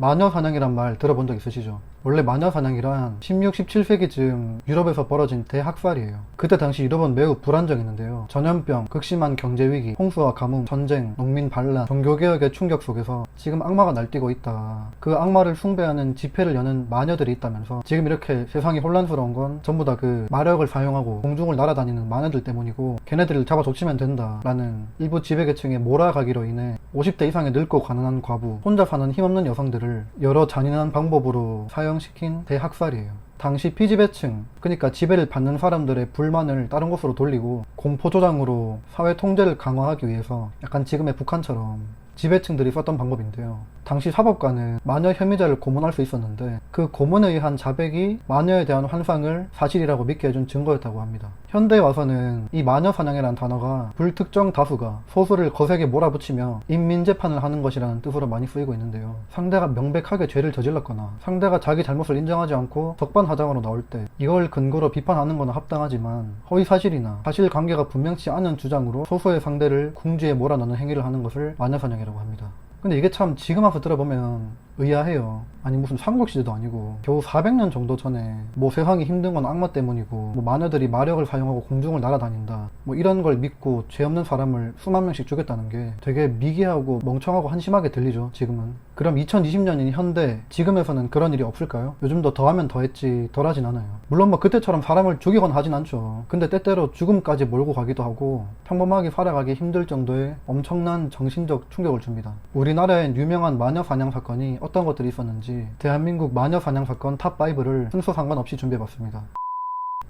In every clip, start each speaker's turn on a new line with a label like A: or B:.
A: 마녀사냥이란 말 들어본 적 있으시죠? 원래 마녀사냥이란 16, 17세기쯤 유럽에서 벌어진 대학살이에요. 그때 당시 유럽은 매우 불안정했는데요. 전염병, 극심한 경제위기, 홍수와 가뭄, 전쟁, 농민 반란, 종교개혁의 충격 속에서 지금 악마가 날뛰고 있다. 그 악마를 숭배하는 집회를 여는 마녀들이 있다면서 지금 이렇게 세상이 혼란스러운 건 전부 다 그 마력을 사용하고 공중을 날아다니는 마녀들 때문이고 걔네들을 잡아 족치면 된다 라는 일부 지배계층의 몰아가기로 인해 50대 이상의 늙고 가난한 과부, 혼자 사는 힘없는 여성들을 여러 잔인한 방법으로 사형시킨 대학살이에요. 당시 피지배층, 그러니까 지배를 받는 사람들의 불만을 다른 곳으로 돌리고 공포조장으로 사회 통제를 강화하기 위해서 약간 지금의 북한처럼 지배층들이 썼던 방법인데요. 당시 사법가는 마녀 혐의자를 고문할 수 있었는데 그 고문에 의한 자백이 마녀에 대한 환상을 사실이라고 믿게 해준 증거였다고 합니다. 현대에 와서는 이 마녀사냥이라는 단어가 불특정 다수가 소수를 거세게 몰아붙이며 인민재판을 하는 것이라는 뜻으로 많이 쓰이고 있는데요. 상대가 명백하게 죄를 저질렀거나 상대가 자기 잘못을 인정하지 않고 적반하장으로 나올 때 이걸 근거로 비판하는 건 합당하지만 허위사실이나 사실관계가 분명치 않은 주장으로 소수의 상대를 궁지에 몰아넣는 행위를 하는 것을 마녀사냥이라고 합니다. 근데 이게 참 지금 와서 들어보면 의아해요. 아니 무슨 삼국시대도 아니고 겨우 400년 정도 전에 뭐 세상이 힘든 건 악마 때문이고 뭐 마녀들이 마력을 사용하고 공중을 날아다닌다 뭐 이런 걸 믿고 죄 없는 사람을 수만 명씩 죽였다는 게 되게 미개하고 멍청하고 한심하게 들리죠 지금은. 그럼 2020년인 현대 지금에서는 그런 일이 없을까요? 요즘도 더하면 더했지 덜하진 않아요. 물론 뭐 그때처럼 사람을 죽이거나 하진 않죠. 근데 때때로 죽음까지 몰고 가기도 하고 평범하게 살아가기 힘들 정도의 엄청난 정신적 충격을 줍니다. 우리나라엔 유명한 마녀 사냥 사건이 어떤 것들이 있었는지 대한민국 마녀 사냥 사건 탑5를 순서 상관없이 준비해봤습니다.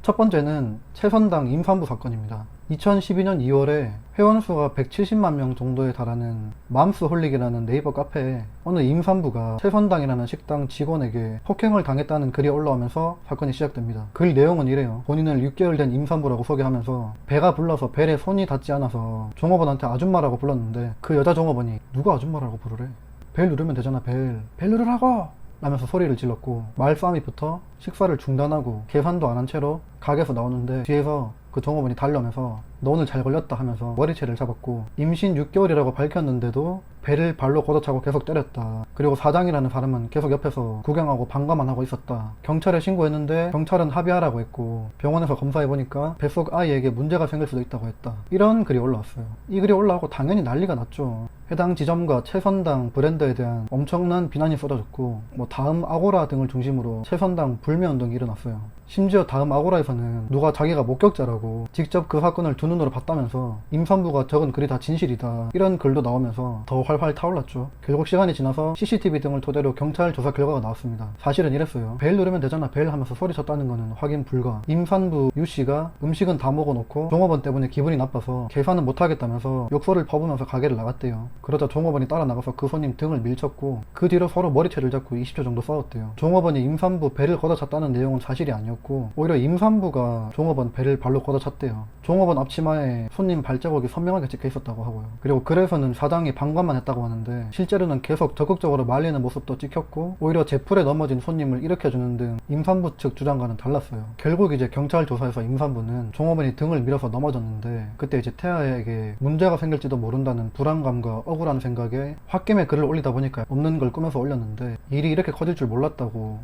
A: 첫 번째는 최선당 임산부 사건입니다. 2012년 2월에 회원수가 170만 명 정도에 달하는 맘스홀릭이라는 네이버 카페에 어느 임산부가 최선당이라는 식당 직원에게 폭행을 당했다는 글이 올라오면서 사건이 시작됩니다. 글 내용은 이래요. 본인을 6개월 된 임산부라고 소개하면서 배가 불러서 벨에 손이 닿지 않아서 종업원한테 아줌마라고 불렀는데 그 여자 종업원이 누가 아줌마라고 부르래? 벨 누르면 되잖아 벨 누르라고! 라면서 소리를 질렀고 말싸움이 붙어 식사를 중단하고 계산도 안 한 채로 가게에서 나오는데 뒤에서 그 종업원이 달려오면서 너 오늘 잘 걸렸다 하면서 머리채를 잡았고 임신 6개월이라고 밝혔는데도 배를 발로 걷어차고 계속 때렸다. 그리고 사장이라는 사람은 계속 옆에서 구경하고 방관만 하고 있었다. 경찰에 신고했는데 경찰은 합의하라고 했고 병원에서 검사해보니까 뱃속 아이에게 문제가 생길 수도 있다고 했다. 이런 글이 올라왔어요. 이 글이 올라오고 당연히 난리가 났죠. 해당 지점과 최선당 브랜드에 대한 엄청난 비난이 쏟아졌고 뭐 다음 아고라 등을 중심으로 최선당 불매운동이 일어났어요. 심지어 다음 아고라에서는 누가 자기가 목격자라고 직접 그 사건을 두 눈으로 봤다면서 임산부가 적은 글이 다 진실이다 이런 글도 나오면서 더 활활 타올랐죠. 결국 시간이 지나서 CCTV 등을 토대로 경찰 조사 결과가 나왔습니다. 사실은 이랬어요. 벨 누르면 되잖아 벨 하면서 소리쳤다는 거는 확인 불가. 임산부 유씨가 음식은 다 먹어놓고 종업원 때문에 기분이 나빠서 계산은 못하겠다면서 욕설을 퍼부면서 가게를 나갔대요. 그러자 종업원이 따라 나가서 그 손님 등을 밀쳤고 그 뒤로 서로 머리채를 잡고 20초 정도 싸웠대요. 종업원이 임산부 배를 걷어찼다는 내용은 사실이 아니었고 오히려 임산부가 종업원 배를 발로 걷어찼대요. 종업원 앞치마에 손님 발자국이 선명하게 찍혀 있었다고 하고요. 그리고 글에서는 사장이 방관만 했다고 하는데 실제로는 계속 적극적으로 말리는 모습도 찍혔고 오히려 제풀에 넘어진 손님을 일으켜주는 등 임산부 측 주장과는 달랐어요. 결국 이제 경찰 조사에서 임산부는 종업원이 등을 밀어서 넘어졌는데 그때 이제 태아에게 문제가 생길지도 모른다는 불안감과 억울한 생각에 홧김에 글을 올리다 보니까 없는 걸 꾸며서 올렸는데 일이 이렇게 커질 줄 몰랐다고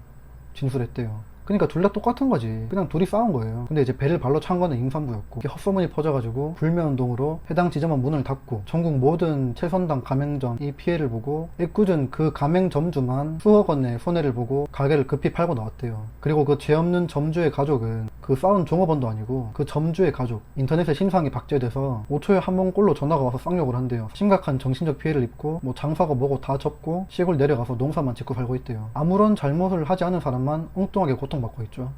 A: 진술했대요. 그러니까 둘 다 똑같은 거지. 그냥 둘이 싸운 거예요. 근데 이제 배를 발로 찬 거는 임산부였고 이게 헛소문이 퍼져가지고 불매운동으로 해당 지점은 문을 닫고 전국 모든 최선당 가맹점 이 피해를 보고 애꿎은 그 가맹점주만 수억 원의 손해를 보고 가게를 급히 팔고 나왔대요. 그리고 그 죄 없는 점주의 가족은 그 싸운 종업원도 아니고 그 점주의 가족 인터넷에 신상이 박제돼서 5초에 한 번꼴로 전화가 와서 쌍욕을 한대요. 심각한 정신적 피해를 입고 뭐 장사고 뭐고 다 접고 시골 내려가서 농사만 짓고 살고 있대요. 아무런 잘못을 하지 않은 사람만 엉뚱하게 고통받고 있죠.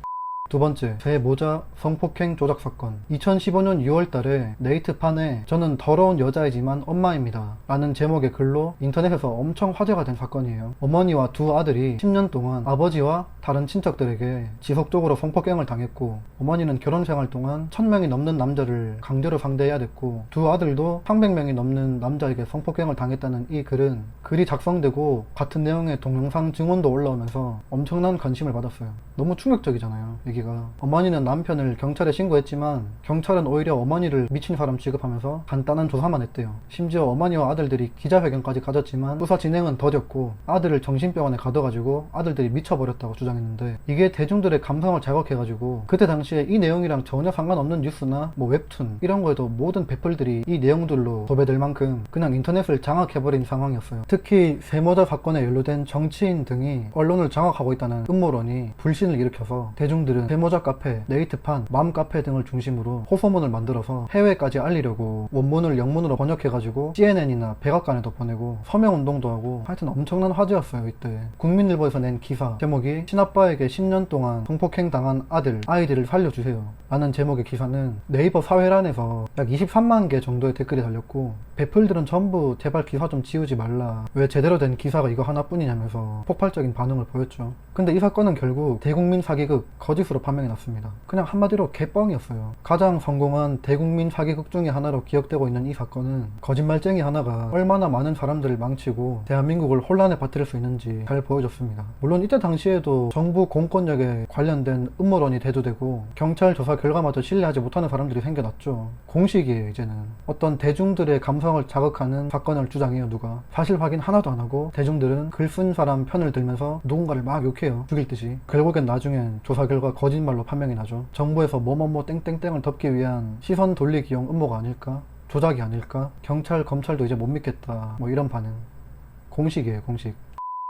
A: 두 번째, 제 모자 성폭행 조작 사건. 2015년 6월달에 네이트판에 저는 더러운 여자이지만 엄마입니다 라는 제목의 글로 인터넷에서 엄청 화제가 된 사건이에요. 어머니와 두 아들이 10년 동안 아버지와 다른 친척들에게 지속적으로 성폭행을 당했고 어머니는 결혼생활 동안 1000명이 넘는 남자를 강제로 상대해야 됐고 두 아들도 300명이 넘는 남자에게 성폭행을 당했다는 이 글은 글이 작성되고 같은 내용의 동영상 증언도 올라오면서 엄청난 관심을 받았어요. 너무 충격적이잖아요. 이게 얘기가. 어머니는 남편을 경찰에 신고했지만 경찰은 오히려 어머니를 미친 사람 취급하면서 간단한 조사만 했대요. 심지어 어머니와 아들들이 기자회견까지 가졌지만 수사 진행은 더뎠고 아들을 정신병원에 가둬가지고 아들들이 미쳐버렸다고 주장했는데, 이게 대중들의 감성을 자극해가지고 그때 당시에 이 내용이랑 전혀 상관없는 뉴스나 뭐 웹툰 이런 거에도 모든 배플들이 이 내용들로 도배될 만큼 그냥 인터넷을 장악해버린 상황이었어요. 특히 세모자 사건에 연루된 정치인 등이 언론을 장악하고 있다는 음모론이 불신을 일으켜서 대중들은 세모자 카페, 네이트판, 맘카페 등을 중심으로 호소문을 만들어서 해외까지 알리려고 원문을 영문으로 번역해가지고 CNN이나 백악관에도 보내고 서명운동도 하고, 하여튼 엄청난 화제였어요. 이때 국민일보에서 낸 기사 제목이 "친아빠에게 10년 동안 성폭행 당한 아이들을 살려주세요" 라는 제목의 기사는 네이버 사회란에서 약 23만 개 정도의 댓글이 달렸고, 배플들은 전부 "제발 기사 좀 지우지 말라, 왜 제대로 된 기사가 이거 하나뿐이냐면서 폭발적인 반응을 보였죠. 근데 이 사건은 결국 대국민 사기극 거짓으로 판명이 났습니다. 그냥 한마디로 개뻥이었어요. 가장 성공한 대국민 사기극 중에 하나로 기억되고 있는 이 사건은 거짓말쟁이 하나가 얼마나 많은 사람들을 망치고 대한민국을 혼란에 빠뜨릴 수 있는지 잘 보여줬습니다. 물론 이때 당시에도 정부 공권력에 관련된 음모론이 대두되고 경찰 조사 결과마저 신뢰하지 못하는 사람들이 생겨났죠. 공식이에요. 이제는 어떤 대중들의 감성을 자극하는 사건을 주장해요. 누가 사실 확인 하나도 안 하고 대중들은 글 쓴 사람 편을 들면서 누군가를 막 욕해요. 죽일 듯이. 결국엔 나중엔 조사 결과 거짓말로 판명이 나죠. 정부에서 뭐뭐뭐 땡땡땡을 덮기 위한 시선 돌리기용 음모가 아닐까? 조작이 아닐까? 경찰, 검찰도 이제 못 믿겠다. 뭐 이런 반응. 공식이에요. 공식.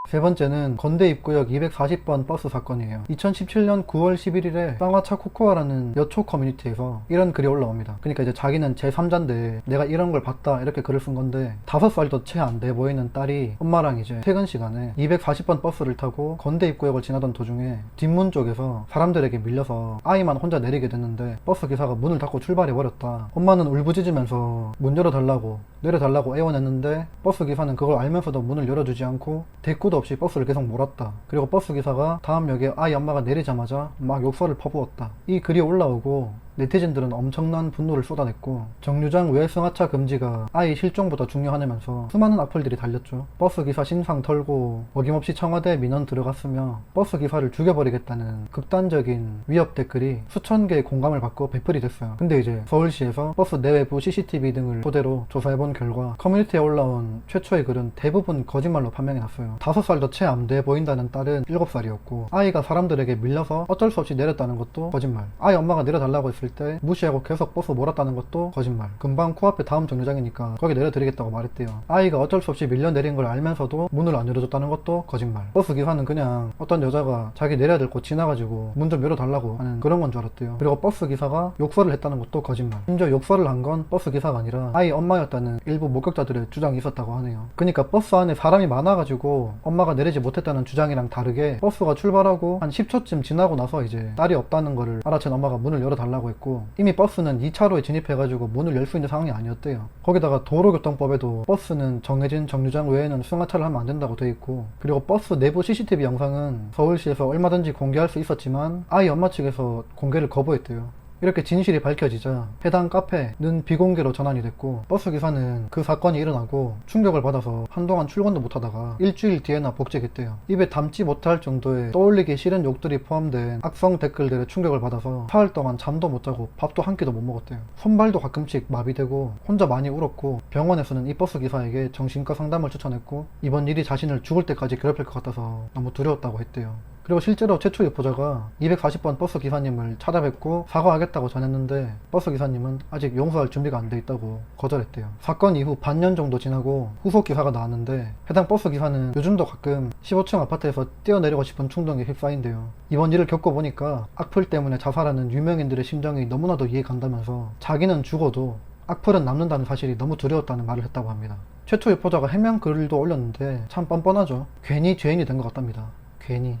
A: 세 번째는 건대 입구역 240번 버스 사건이에요. 2017년 9월 11일에 쌍화차 코코아라는 여초 커뮤니티에서 이런 글이 올라옵니다. 그러니까 이제 자기는 제3자인데 내가 이런 걸 봤다 이렇게 글을 쓴 건데, 5살도 채 안 돼 보이는 딸이 엄마랑 이제 퇴근 시간에 240번 버스를 타고 건대 입구역을 지나던 도중에 뒷문 쪽에서 사람들에게 밀려서 아이만 혼자 내리게 됐는데 버스 기사가 문을 닫고 출발해버렸다. 엄마는 울부짖으면서 문 열어달라고 내려달라고 애원했는데 버스 기사는 그걸 알면서도 문을 열어주지 않고 대꾸도 없이 버스를 계속 몰았다. 그리고 버스 기사가 다음 역에 아이 엄마가 내리자마자 막 욕설을 퍼부었다. 이 글이 올라오고 네티즌들은 엄청난 분노를 쏟아냈고, 정류장 외 승하차 금지가 아이 실종보다 중요하냐면서 수많은 악플들이 달렸죠. 버스 기사 신상 털고 어김없이 청와대 민원 들어갔으며 버스 기사를 죽여버리겠다는 극단적인 위협 댓글이 수천 개의 공감을 받고 배플이 됐어요. 근데 이제 서울시에서 버스 내외부 CCTV 등을 토대로 조사해본 결과 커뮤니티에 올라온 최초의 글은 대부분 거짓말로 판명이 났어요. 5살도 채 안 돼 보인다는 딸은 7살이었고, 아이가 사람들에게 밀려서 어쩔 수 없이 내렸다는 것도 거짓말, 아이 엄마가 내려달라고 했을 때 무시하고 계속 버스 몰았다는 것도 거짓말, 금방 코앞에 다음 정류장이니까 거기 내려드리겠다고 말했대요. 아이가 어쩔 수 없이 밀려 내린 걸 알면서도 문을 안 열어줬다는 것도 거짓말. 버스 기사는 그냥 어떤 여자가 자기 내려야 될 곳 지나가지고 문 좀 열어달라고 하는 그런 건 줄 알았대요. 그리고 버스 기사가 욕설을 했다는 것도 거짓말. 심지어 욕설을 한 건 버스 기사가 아니라 아이 엄마였다는 일부 목격자들의 주장이 있었다고 하네요. 그러니까 버스 안에 사람이 많아가지고 엄마가 내리지 못했다는 주장이랑 다르게 버스가 출발하고 한 10초쯤 지나고 나서 이제 딸이 없다는 거를 알아챈 엄마가 문을 열어달라고 했고, 이미 버스는 2차로에 진입해가지고 문을 열 수 있는 상황이 아니었대요. 거기다가 도로교통법에도 버스는 정해진 정류장 외에는 승하차를 하면 안 된다고 돼 있고, 그리고 버스 내부 CCTV 영상은 서울시에서 얼마든지 공개할 수 있었지만 아이 엄마 측에서 공개를 거부했대요. 이렇게 진실이 밝혀지자 해당 카페는 비공개로 전환이 됐고, 버스 기사는 그 사건이 일어나고 충격을 받아서 한동안 출근도 못하다가 일주일 뒤에나 복직했대요. 입에 담지 못할 정도의 떠올리기 싫은 욕들이 포함된 악성 댓글들의 충격을 받아서 사흘 동안 잠도 못 자고 밥도 한 끼도 못 먹었대요. 손발도 가끔씩 마비되고 혼자 많이 울었고, 병원에서는 이 버스 기사에게 정신과 상담을 추천했고, 이번 일이 자신을 죽을 때까지 괴롭힐 것 같아서 너무 두려웠다고 했대요. 그리고 실제로 최초 유포자가 240번 버스 기사님을 찾아뵙고 사과하겠다고 전했는데 버스 기사님은 아직 용서할 준비가 안 돼 있다고 거절했대요. 사건 이후 반년 정도 지나고 후속 기사가 나왔는데, 해당 버스 기사는 요즘도 가끔 15층 아파트에서 뛰어내리고 싶은 충동에 휩싸인대요. 이번 일을 겪어보니까 악플 때문에 자살하는 유명인들의 심정이 너무나도 이해간다면서 자기는 죽어도 악플은 남는다는 사실이 너무 두려웠다는 말을 했다고 합니다. 최초 유포자가 해명 글도 올렸는데 참 뻔뻔하죠. 괜히 죄인이 된 것 같답니다. 괜히.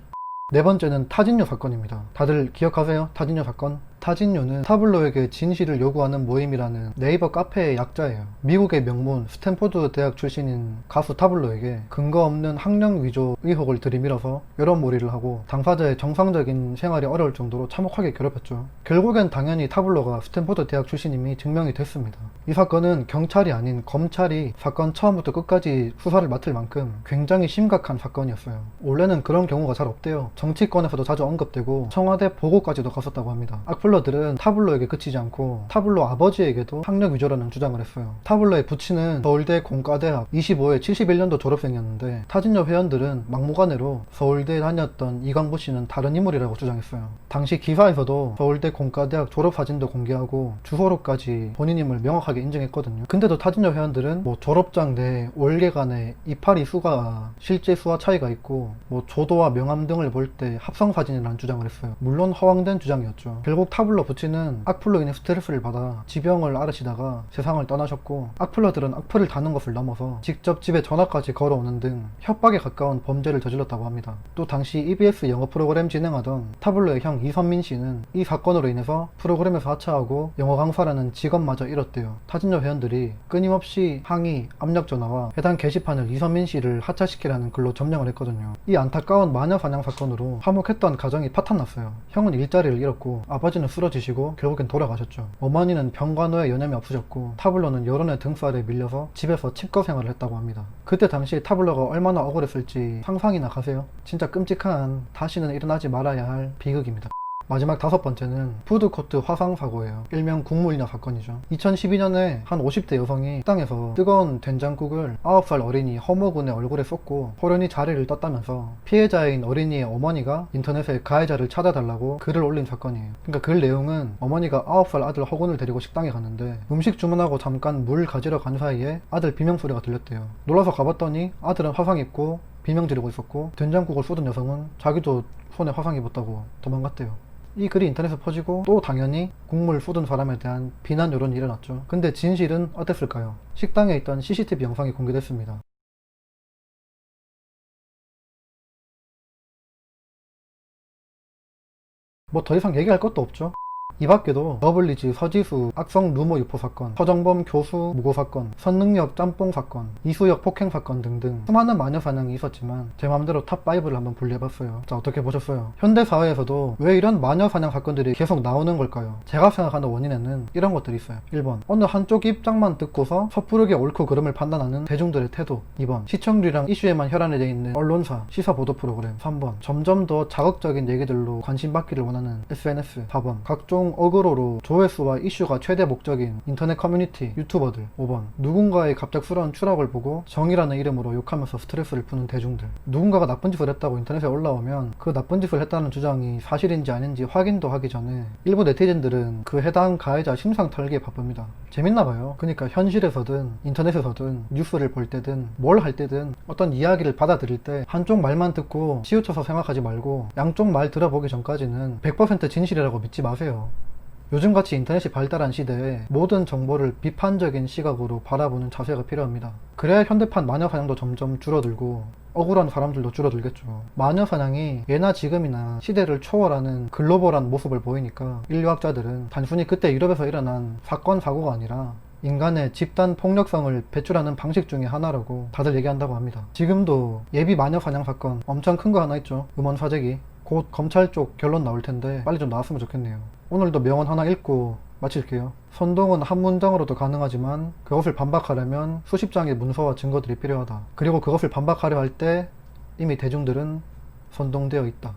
A: 네 번째는 타진요 사건입니다. 다들 기억하세요? 타진요 사건? 타진요는 타블로에게 진실을 요구하는 모임이라는 네이버 카페의 약자예요. 미국의 명문 스탠포드 대학 출신인 가수 타블로에게 근거 없는 학력 위조 의혹을 들이밀어서 여론몰이를 하고 당사자의 정상적인 생활이 어려울 정도로 참혹하게 괴롭혔죠. 결국엔 당연히 타블로가 스탠포드 대학 출신임이 증명이 됐습니다. 이 사건은 경찰이 아닌 검찰이 사건 처음부터 끝까지 수사를 맡을 만큼 굉장히 심각한 사건이었어요. 원래는 그런 경우가 잘 없대요. 정치권에서도 자주 언급되고 청와대 보고까지도 갔었다고 합니다. 악플러들은 타블로에게 그치지 않고 타블로 아버지에게도 학력 위조라는 주장을 했어요. 타블로의 부친은 서울대 공과대학 25회 71년도 졸업생이었는데 타진요 회원들은 막무가내로 서울대에 다녔던 이광부 씨는 다른 인물이라고 주장했어요. 당시 기사에서도 서울대 공과대학 졸업사진도 공개하고 주소로까지 본인임을 명확하게 인정했거든요. 근데도 타진요 회원들은 졸업장 내 월계간의 이파리 수가 실제 수와 차이가 있고 조도와 명암 등을 볼 때 합성사진이라는 주장을 했어요. 물론 허황된 주장이었죠. 결국 타블로 부친은 악플로 인해 스트레스를 받아 지병을 앓으시다가 세상을 떠나셨고, 악플러들은 악플을 다는 것을 넘어서 직접 집에 전화까지 걸어오는 등 협박에 가까운 범죄를 저질렀다고 합니다. 또 당시 EBS 영어 프로그램 진행하던 타블로의 형 이선민 씨는 이 사건으로 인해서 프로그램에서 하차하고 영어 강사라는 직업마저 잃었대요. 타진요 회원들이 끊임없이 항의, 압력 전화와 해당 게시판을 이선민 씨를 하차시키라는 글로 점령을 했거든요. 이 안타까운 마녀 사냥 사건으로 화목했던 가정이 파탄났어요. 형은 일자리를 잃었고 아버지는 쓰러지시고 결국엔 돌아가셨죠. 어머니는 병간호에 연염이 없으셨고 타블로는 여론의 등살에 밀려서 집에서 칩거 생활을 했다고 합니다. 그때 당시 타블로가 얼마나 억울했을지 상상이나 가세요? 진짜 끔찍한, 다시는 일어나지 말아야 할 비극입니다. 마지막 5번째는 푸드코트 화상 사고예요. 일명 국물녀 사건이죠. 2012년에 한 50대 여성이 식당에서 뜨거운 된장국을 9살 어린이 허모군의 얼굴에 쏟고 호련히 자리를 떴다면서 피해자인 어린이의 어머니가 인터넷에 가해자를 찾아달라고 글을 올린 사건이에요. 그러니까 글 내용은 어머니가 9살 아들 허군을 데리고 식당에 갔는데 음식 주문하고 잠깐 물 가지러 간 사이에 아들 비명소리가 들렸대요. 놀라서 가봤더니 아들은 화상 입고 비명 지르고 있었고, 된장국을 쏟은 여성은 자기도 손에 화상 입었다고 도망갔대요. 이 글이 인터넷에 퍼지고 또 당연히 국물 쏟은 사람에 대한 비난 여론이 일어났죠. 근데 진실은 어땠을까요? 식당에 있던 CCTV 영상이 공개됐습니다. 더 이상 얘기할 것도 없죠. 이 밖에도 러블리즈 서지수 악성 루머 유포 사건, 서정범 교수 무고 사건, 선능력 짬뽕 사건, 이수혁 폭행 사건 등등 수많은 마녀 사냥이 있었지만 제 맘대로 탑5를 한번 분류해봤어요. 자, 어떻게 보셨어요? 현대사회에서도 왜 이런 마녀 사냥 사건들이 계속 나오는 걸까요? 제가 생각하는 원인에는 이런 것들이 있어요. 1번, 어느 한쪽 입장만 듣고서 섣부르게 옳고 그름을 판단하는 대중들의 태도. 2번, 시청률이랑 이슈에만 혈안이 돼 있는 언론사, 시사 보도 프로그램. 3번, 점점 더 자극적인 얘기들로 관심받기를 원하는 SNS. 4번, 각종 어그로로 조회수와 이슈가 최대 목적인 인터넷 커뮤니티, 유튜버들. 5번, 누군가의 갑작스러운 추락을 보고 정의라는 이름으로 욕하면서 스트레스를 푸는 대중들. 누군가가 나쁜 짓을 했다고 인터넷에 올라오면 그 나쁜 짓을 했다는 주장이 사실인지 아닌지 확인도 하기 전에 일부 네티즌들은 그 해당 가해자 심상 털기에 바쁩니다. 재밌나봐요. 그러니까 현실에서든 인터넷에서든 뉴스를 볼 때든 뭘 할 때든 어떤 이야기를 받아들일 때 한쪽 말만 듣고 치우쳐서 생각하지 말고 양쪽 말 들어보기 전까지는 100% 진실이라고 믿지 마세요. 요즘같이 인터넷이 발달한 시대에 모든 정보를 비판적인 시각으로 바라보는 자세가 필요합니다. 그래야 현대판 마녀사냥도 점점 줄어들고 억울한 사람들도 줄어들겠죠. 마녀사냥이 예나 지금이나 시대를 초월하는 글로벌한 모습을 보이니까 인류학자들은 단순히 그때 유럽에서 일어난 사건 사고가 아니라 인간의 집단 폭력성을 배출하는 방식 중에 하나라고 다들 얘기한다고 합니다. 지금도 예비 마녀 사냥 사건 엄청 큰 거 하나 있죠. 음원 사재기. 곧 검찰 쪽 결론 나올 텐데 빨리 좀 나왔으면 좋겠네요. 오늘도 명언 하나 읽고 마칠게요. 선동은 한 문장으로도 가능하지만 그것을 반박하려면 수십 장의 문서와 증거들이 필요하다. 그리고 그것을 반박하려 할 때 이미 대중들은 선동되어 있다.